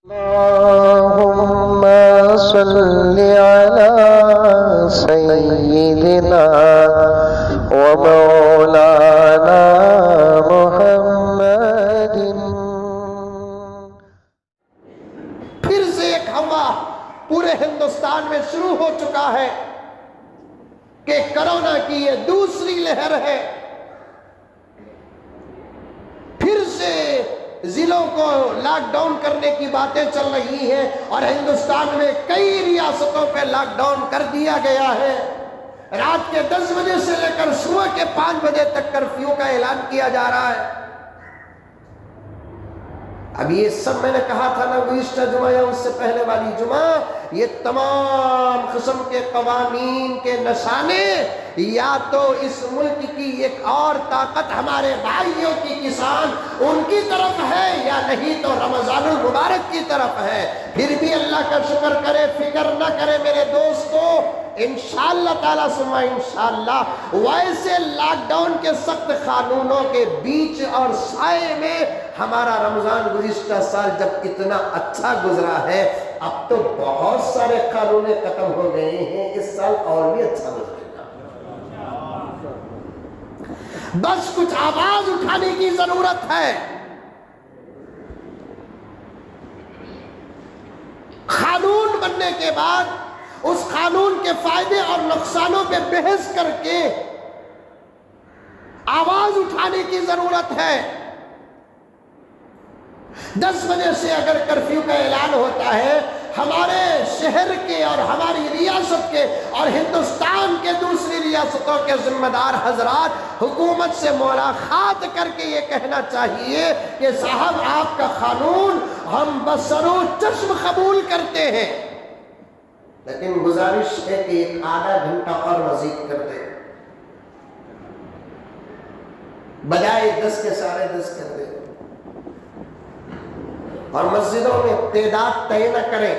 اللهم صل على سيدنا ومولانا محمد۔ پھر سے ایک ہوا پورے ہندوستان میں شروع ہو چکا ہے کہ کرونا کی یہ دوسری لہر ہے۔ پھر سے ضلعوں کو لاک ڈاؤن کرنے کی باتیں چل رہی ہیں اور ہندوستان میں کئی ریاستوں پہ لاک ڈاؤن کر دیا گیا ہے۔ رات کے 10 بجے سے لے کر صبح کے 5 بجے تک کرفیو کا اعلان کیا جا رہا ہے۔ اب یہ سب میں نے کہا تھا نا، گزشتہ جمعہ یا اس سے پہلے والی جمعہ، یہ تمام قسم کے قوانین کے نشانے یا تو اس ملک کی ایک اور طاقت ہمارے بھائیوں کی کسان ان کی طرف ہے، یا نہیں تو رمضان المبارک کی طرف ہے۔ پھر بھی اللہ کا شکر کرے، فکر نہ کرے میرے دوستو، انشاءاللہ تعالیٰ ثم انشاءاللہ ویسے لاک ڈاؤن کے سخت قانونوں کے بیچ اور سائے میں ہمارا رمضان گزشتہ سال جب اتنا اچھا گزرا ہے، اب تو بہت سارے قانون ختم ہو گئے ہیں، اس سال اور بھی اچھا گزرے گا۔ بس کچھ آواز اٹھانے کی ضرورت ہے۔ قانون بننے کے بعد اس قانون کے فائدے اور نقصانوں پہ بحث کر کے آواز اٹھانے کی ضرورت ہے۔ 10 بجے سے اگر کرفیو کا اعلان ہوتا ہے، ہمارے شہر کے اور ہماری ریاست کے اور ہندوستان کے دوسری ریاستوں کے ذمہ دار حضرات حکومت سے ملاقات کر کے یہ کہنا چاہیے کہ صاحب آپ کا قانون ہم بسر و چشم قبول کرتے ہیں، لیکن گزارش ہے کہ ایک آدھا گھنٹہ اور مزید کر دیں، بجائے 10 کے 10:30 کر دیں، اور مسجدوں میں تعداد طے نہ کریں۔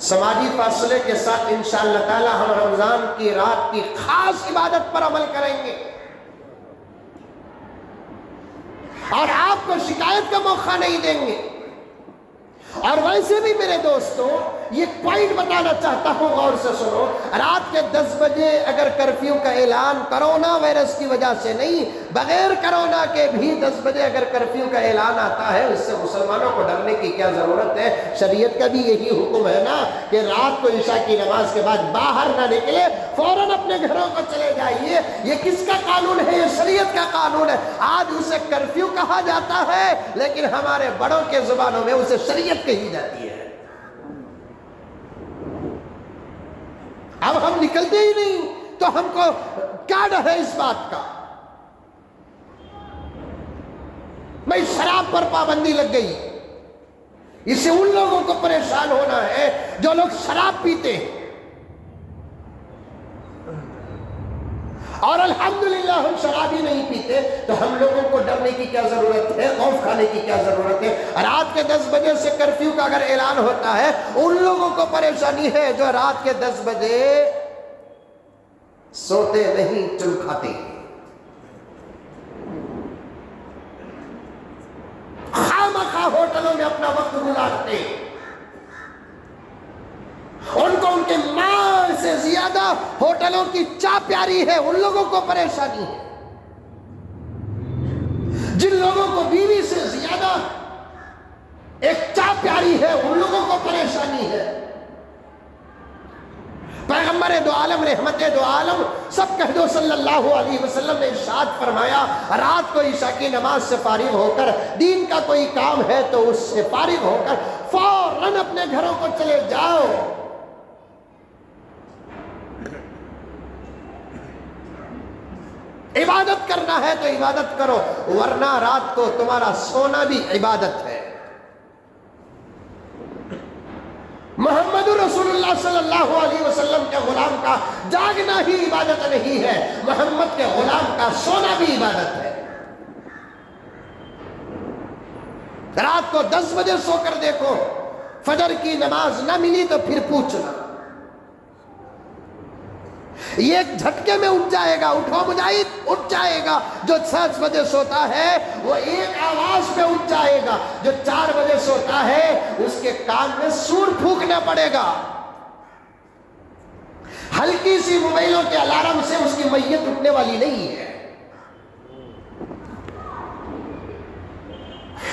سماجی فاصلے کے ساتھ انشاءاللہ تعالی ہم رمضان کی رات کی خاص عبادت پر عمل کریں گے، اور آپ کو شکایت کا موقع نہیں دیں گے۔ اور ویسے بھی میرے دوستوں، یہ پوائنٹ بتانا چاہتا ہوں، غور سے سنو۔ رات کے 10 بجے اگر کرفیو کا اعلان کرونا وائرس کی وجہ سے نہیں، بغیر کرونا کے بھی 10 بجے اگر کرفیو کا اعلان آتا ہے، اس سے مسلمانوں کو ڈرنے کی کیا ضرورت ہے؟ شریعت کا بھی یہی حکم ہے نا کہ رات کو عشاء کی نماز کے بعد باہر نہ نکلے، فوراً اپنے گھروں کو چلے جائیے۔ یہ کس کا قانون ہے؟ یہ شریعت کا قانون ہے۔ آج اسے کرفیو کہا جاتا ہے، لیکن ہمارے بڑوں کے زبانوں میں اسے شریعت کہی جاتی ہے۔ اب ہم نکلتے ہی نہیں تو ہم کو کیا ڈر ہے اس بات کا؟ بھائی شراب پر پابندی لگ گئی، اس سے ان لوگوں کو پریشان ہونا ہے جو لوگ شراب پیتے ہیں، اور الحمدللہ ہم شراب ہی نہیں پیتے، تو ہم لوگوں کو ڈرنے کی کیا ضرورت ہے؟ خوف کھانے کی کیا ضرورت ہے؟ رات کے 10 بجے سے کرفیو کا اگر اعلان ہوتا ہے، ان لوگوں کو پریشانی ہے جو رات کے 10 بجے سوتے نہیں، چل کھاتے ہیں، خامخواہ ہوٹلوں میں اپنا وقت گزارتے ہیں، ان کو ان کے مال سے زیادہ ہوٹلوں کی چاہ پیاری ہے، ان لوگوں کو پریشانی ہے۔ جن لوگوں کو بیوی سے زیادہ ایک چاہ پیاری ہے، ان لوگوں کو پریشانی ہے۔ پیغمبر دو عالم، رحمت دو عالم، سب کہہ دو صلی اللہ علیہ وسلم نے ارشاد فرمایا، رات کو عشاء کی نماز سے فارغ ہو کر دین کا کوئی کام ہے تو اس سے فارغ ہو کر فوراً اپنے گھروں کو چلے جاؤ۔ عبادت کرنا ہے تو عبادت کرو، ورنہ رات کو تمہارا سونا بھی عبادت ہے۔ محمد رسول اللہ صلی اللہ علیہ وسلم کے غلام کا جاگنا ہی عبادت نہیں ہے، محمد کے غلام کا سونا بھی عبادت ہے۔ رات کو 10 بجے سو کر دیکھو، فجر کی نماز نہ ملی تو پھر پوچھنا، یہ ایک جھٹکے میں اٹھ جائے گا، اٹھو مجاہد اٹھ جائے گا۔ جو 6 بجے سوتا ہے وہ ایک آواز پہ اٹھ جائے گا، جو 4 بجے اس کے کان میں سور پھونکنا پڑے گا. ہلکی سی موبائلوں کے الارم سے اس کی میت اٹھنے والی نہیں ہے،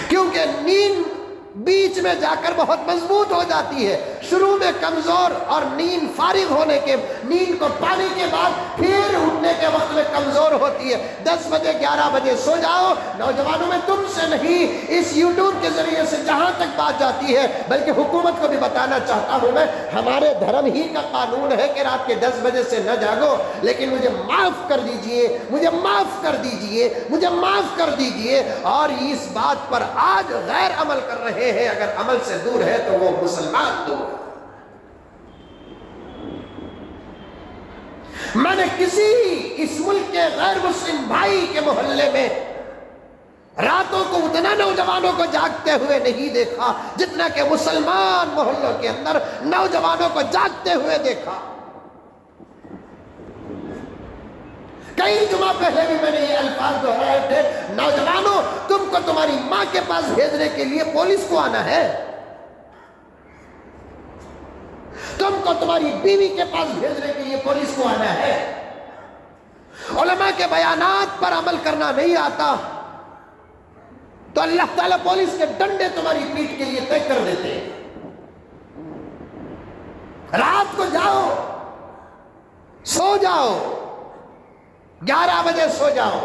کیونکہ نیند بیچ میں جا کر بہت مضبوط ہو جاتی ہے، شروع میں کمزور اور نیند فارغ ہونے کے، نیند کو پانے کے بعد پھر اٹھنے کے وقت میں کمزور ہوتی ہے. 10 بجے 11 بجے سو جاؤ. نوجوانوں میں تم سے نہیں، اس یوٹیوب کے ذریعے سے جہاں تک بات جاتی ہے، بلکہ حکومت کو بھی بتانا چاہتا ہوں میں، ہمارے دھرم ہی کا قانون ہے کہ رات کے 10 بجے سے نہ جاگو، لیکن مجھے معاف کر دیجئے، مجھے معاف کر دیجئے، مجھے معاف کر دیجئے. اور اس بات پر آج غیر عمل کر رہے ہیں، اگر عمل سے دور ہے تو وہ مسلمان دور ہے. میں نے کسی اس ملک کے غیر مسلم بھائی کے محلے میں راتوں کو اتنا نوجوانوں کو جاگتے ہوئے نہیں دیکھا جتنا کہ مسلمان محلوں کے اندر نوجوانوں کو جاگتے ہوئے دیکھا. کئی جمعہ پہلے بھی میں نے یہ الفاظ دہرائے تھے، نوجوانوں تم کو تمہاری ماں کے پاس بھیجنے کے لیے پولیس کو آنا ہے، تم کو تمہاری بیوی کے پاس بھیجنے کے لیے پولیس کو آنا ہے. علماء کے بیانات پر عمل کرنا نہیں آتا تو اللہ تعالیٰ پولیس کے ڈنڈے تمہاری پیٹھ کے لیے طے کر دیتے ہیں. رات کو جاؤ، سو جاؤ، 11 بجے سو جاؤ،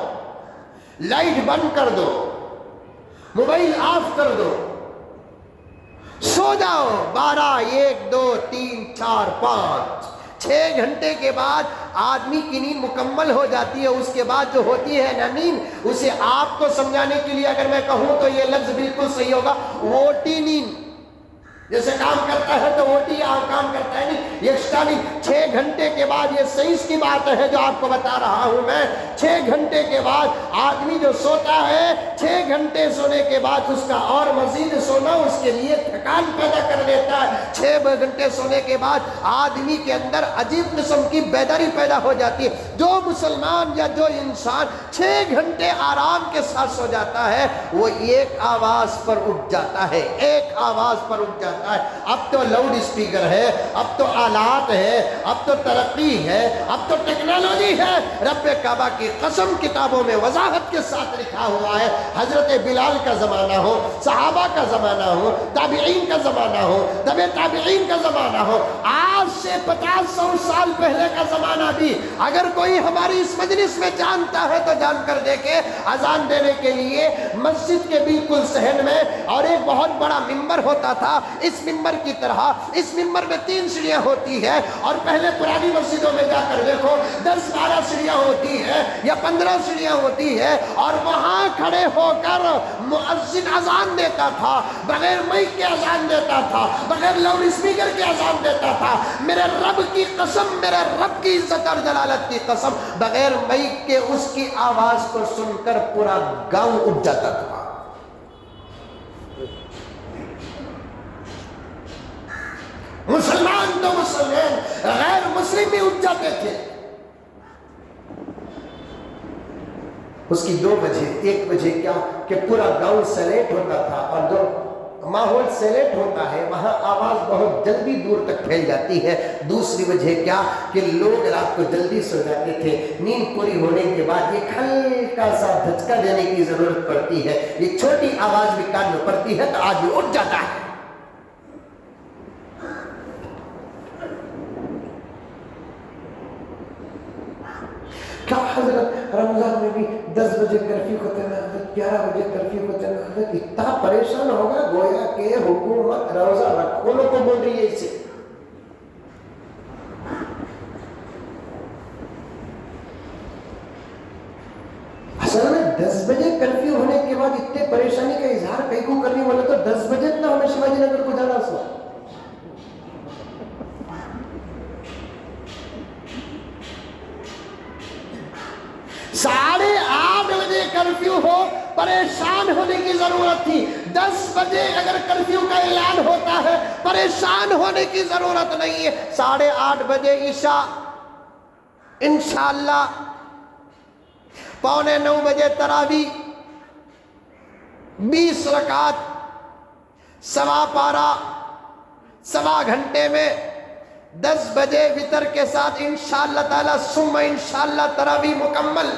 لائٹ بند کر دو، موبائل آف کر دو، سو جاؤ. 12 1 2 3 4 5 6 گھنٹے کے بعد آدمی کی نیند مکمل ہو جاتی ہے. اس کے بعد جو ہوتی ہے نا نیند، اسے آپ کو سمجھانے کے لیے اگر میں کہوں تو یہ لفظ بالکل صحیح ہوگا، ووٹی نیند. جیسے کام کرتا ہے تو ووٹی کام کرتا ہے نہیں، یہ ایکسٹرا نہیں. 6 گھنٹے کے بعد، یہ سائنس کی بات ہے جو آپ کو بتا رہا ہوں میں، 6 گھنٹے کے بعد آدمی جو سوتا ہے، 6 گھنٹے سونے کے بعد اس کا اور مزید سونا اس کے لیے تھکان پیدا کر دیتا ہے. 6 گھنٹے سونے کے بعد آدمی کے اندر عجیب قسم کی بیداری پیدا ہو جاتی ہے. جو مسلمان یا جو انسان 6 گھنٹے آرام کے ساتھ سو جاتا ہے، وہ ایک آواز پر اٹھ جاتا ہے، ایک آواز پر اٹھ جاتا ہے. اب تو لاؤڈ اسپیکر ہے، اب تو آلات ہے، اب تو ترقی ہے، اب تو ٹیکنالوجی ہے. رب کعبہ کی قسم کتابوں میں وضاحت کے ساتھ لکھا ہوا ہے، حضرت بلال کا زمانہ ہو، صحابہ کا زمانہ ہو، تابعین کا زمانہ ہو، تبع تابعین کا زمانہ ہو، آج سے 50-100 سال پہلے کا زمانہ بھی اگر کوئی ہماری اس مجلس میں جانتا ہے تو جان کر دیکھے. اذان دینے کے لیے مسجد کے بالکل صحن میں اور ایک بہت بڑا ممبر ہوتا تھا، اس ممبر کی طرح اس ممبر میں 3 سیڑھیاں ہوتی ہے. اور پہلے پرانی مسجدوں میں جا کر دیکھو 10-12 سیڑھیاں ہوتی ہے یا 15 سیڑھیاں ہوتی ہے، اور وہاں کھڑے ہو کر مؤذن اذان دیتا تھا، بغیر مائک کے اذان دیتا تھا، بغیر لاؤڈ اسپیکر کے اذان دیتا تھا. میرے رب کی قسم، میرے رب کی عزت اور جلالت کی قسم، بغیر مائک کے اس کی آواز کو سن کر پورا گاؤں اٹھ جاتا تھا. مسلمان تو مسلمان، غیر مسلم بھی اٹھ جاتے تھے. اس کی 2 بجے 1 بجے کیا کہ پورا گاؤں سیلیٹ ہوتا تھا، اور جو ماحول سیلیٹ ہوتا ہے وہاں آواز بہت جلدی دور تک پھیل جاتی ہے. دوسری وجہ کیا کہ لوگ رات کو جلدی سو جاتے تھے. نیند پوری ہونے کے بعد ایک ہلکا سا دھچکا دینے کی ضرورت پڑتی ہے، یہ چھوٹی آواز بھی کان میں پڑتی ہے تو آدمی اٹھ جاتا ہے. کیا حضرت رمضان میں بھی 10 بجے کرفیو ختم ہے، حضرت 11 بجے کرفیو ختم ہے، حضرت اتنا پریشان ہوگا گویا کہ حکومت روزہ رکھنے کو بول رہی ہے. اسے اصل میں 10 بجے کرفیو ہونے کے بعد اتنے پریشانی کا اظہار کئی کو کرنے والا تو 10 بجے اتنا ہمیں شیواجی نگر کو جانا سو. ساڑھے 8 بجے کرفیو ہو، پریشان ہونے کی ضرورت تھی. 10 بجے اگر کرفیو کا اعلان ہوتا ہے پریشان ہونے کی ضرورت نہیں ہے. 8:30 بجے عشاء انشاءاللہ، 8:45 بجے تراویح 20 رکعت، سوا پارا، سوا گھنٹے میں 10 بجے وتر کے ساتھ انشاءاللہ تعالی ثم انشاءاللہ تراویح مکمل۔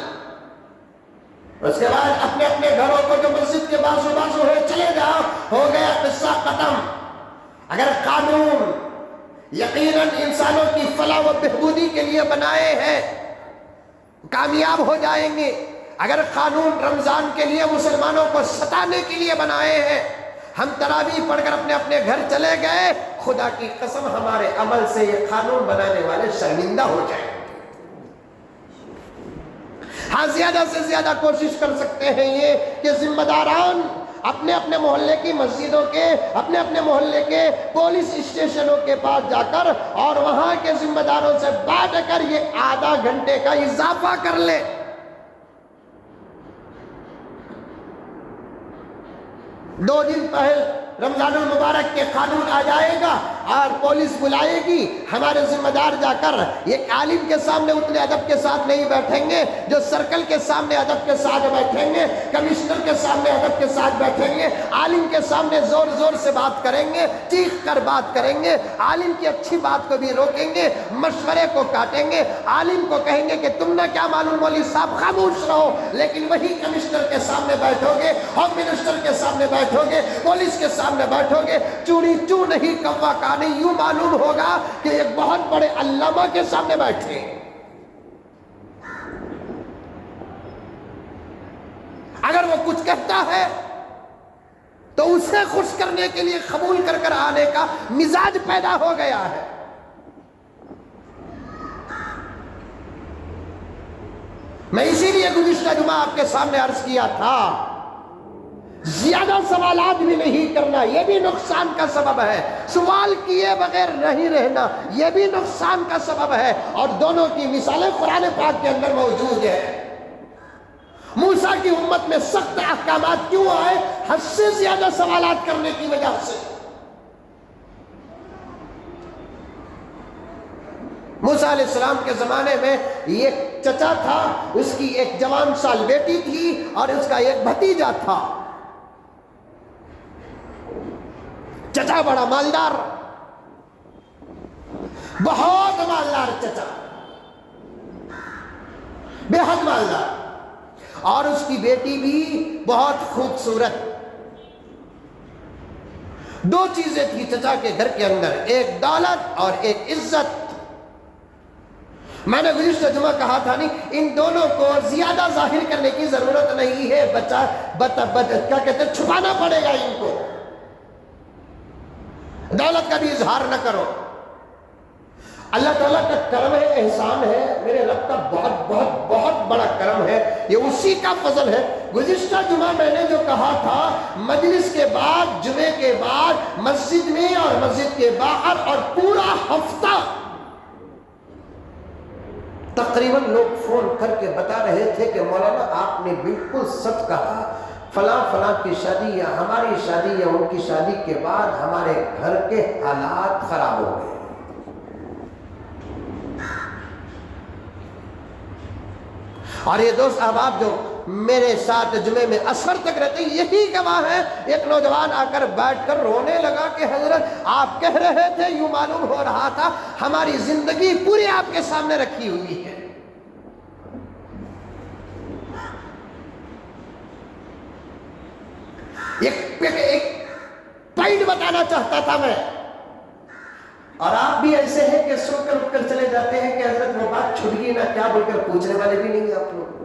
اس کے بعد اپنے اپنے گھروں کو جو مسجد کے بازو بازو ہے چلے جاؤ، ہو گیا قصہ ختم۔ اگر قانون یقیناً انسانوں کی فلاح و بہبودی کے لیے بنائے ہیں کامیاب ہو جائیں گے۔ اگر قانون رمضان کے لیے مسلمانوں کو ستانے کے لیے بنائے ہیں، ہم تراویح پڑھ کر اپنے اپنے گھر چلے گئے، خدا کی قسم ہمارے عمل سے یہ قانون بنانے والے شرمندہ ہو جائیں گے۔ ہاں زیادہ سے زیادہ کوشش کر سکتے ہیں یہ کہ ذمہ داران اپنے اپنے محلے کی مسجدوں کے، اپنے اپنے محلے کے پولیس اسٹیشنوں کے پاس جا کر اور وہاں کے ذمہ داروں سے بات کر یہ آدھا گھنٹے کا اضافہ کر لے۔ 2 دن پہلے رمضان المبارک کے قانون آ جائے گا اور پولیس بلائے گی، ہمارے ذمہ دار جا کر ایک عالم کے سامنے اتنے ادب کے ساتھ نہیں بیٹھیں گے جو سرکل کے سامنے ادب کے ساتھ بیٹھیں گے، کمشنر کے سامنے ادب کے ساتھ بیٹھیں گے، عالم کے سامنے زور زور سے بات کریں گے، چیخ کر بات کریں گے، عالم کی اچھی بات کو بھی روکیں گے، مشورے کو کاٹیں گے، عالم کو کہیں گے کہ تم نے کیا معلوم مولوی صاحب خاموش رہو، لیکن وہی کمشنر کے سامنے بیٹھو گے، ہوم منسٹر کے سامنے بیٹھو گے، پولیس کے سامنے بیٹھو گے، چوری چو نہیں کوا کا نہیں، یوں معلوم ہوگا کہ ایک بہت بڑے علامہ کے سامنے بیٹھے۔ اگر وہ کچھ کہتا ہے تو اسے خوش کرنے کے لیے قبول کر کر آنے کا مزاج پیدا ہو گیا ہے۔ میں اسی لیے گزشتہ جمعہ آپ کے سامنے عرض کیا تھا، زیادہ سوالات بھی نہیں کرنا، یہ بھی نقصان کا سبب ہے، سوال کیے بغیر نہیں رہنا یہ بھی نقصان کا سبب ہے، اور دونوں کی مثالیں قرآن پاک کے اندر موجود ہے۔ موسیٰ کی امت میں سخت احکامات کیوں آئے؟ حد سے زیادہ سوالات کرنے کی وجہ سے۔ موسیٰ علیہ السلام کے زمانے میں ایک چچا تھا، اس کی ایک جوان سال بیٹی تھی اور اس کا ایک بھتیجا تھا۔ چچا بڑا مالدار، بہت مالدار چچا، بے حد مالدار، اور اس کی بیٹی بھی بہت خوبصورت۔ 2 چیزیں تھی چچا کے گھر کے اندر، ایک دولت اور ایک عزت۔ میں نے گزشتہ جمعہ کہا تھا نہیں، ان دونوں کو زیادہ ظاہر کرنے کی ضرورت نہیں ہے، کیا کہتے ہیں، چھپانا پڑے گا ان کو، دولت کا بھی اظہار نہ کرو۔ اللہ تعالیٰ کا کرم ہے، احسان ہے، میرے رب کا بہت بہت بہت بڑا کرم ہے، یہ اسی کا فضل ہے۔ گزشتہ جمعہ میں نے جو کہا تھا، مجلس کے بعد، جمعے کے بعد مسجد میں اور مسجد کے باہر اور پورا ہفتہ تقریباً لوگ فون کر کے بتا رہے تھے کہ مولانا آپ نے بالکل سچ کہا، فلاں فلاں کی شادی یا ہماری شادی یا ان کی شادی کے بعد ہمارے گھر کے حالات خراب ہو گئے۔ اور یہ دوست احباب جو میرے ساتھ جمعے میں عصر تک رہتے ہیں یہی گواہ ہیں۔ ایک نوجوان آ کر بیٹھ کر رونے لگا کہ حضرت آپ کہہ رہے تھے، یوں معلوم ہو رہا تھا ہماری زندگی پوری آپ کے سامنے رکھی ہوئی ہے۔ ایک پوائنٹ بتانا چاہتا تھا میں، اور آپ بھی ایسے ہیں کہ سو کر اٹھ کر چلے جاتے ہیں کہ حضرت وہ بات چھٹ گئی نہ کیا بول کر پوچھنے والے بھی نہیں ہیں آپ لوگ۔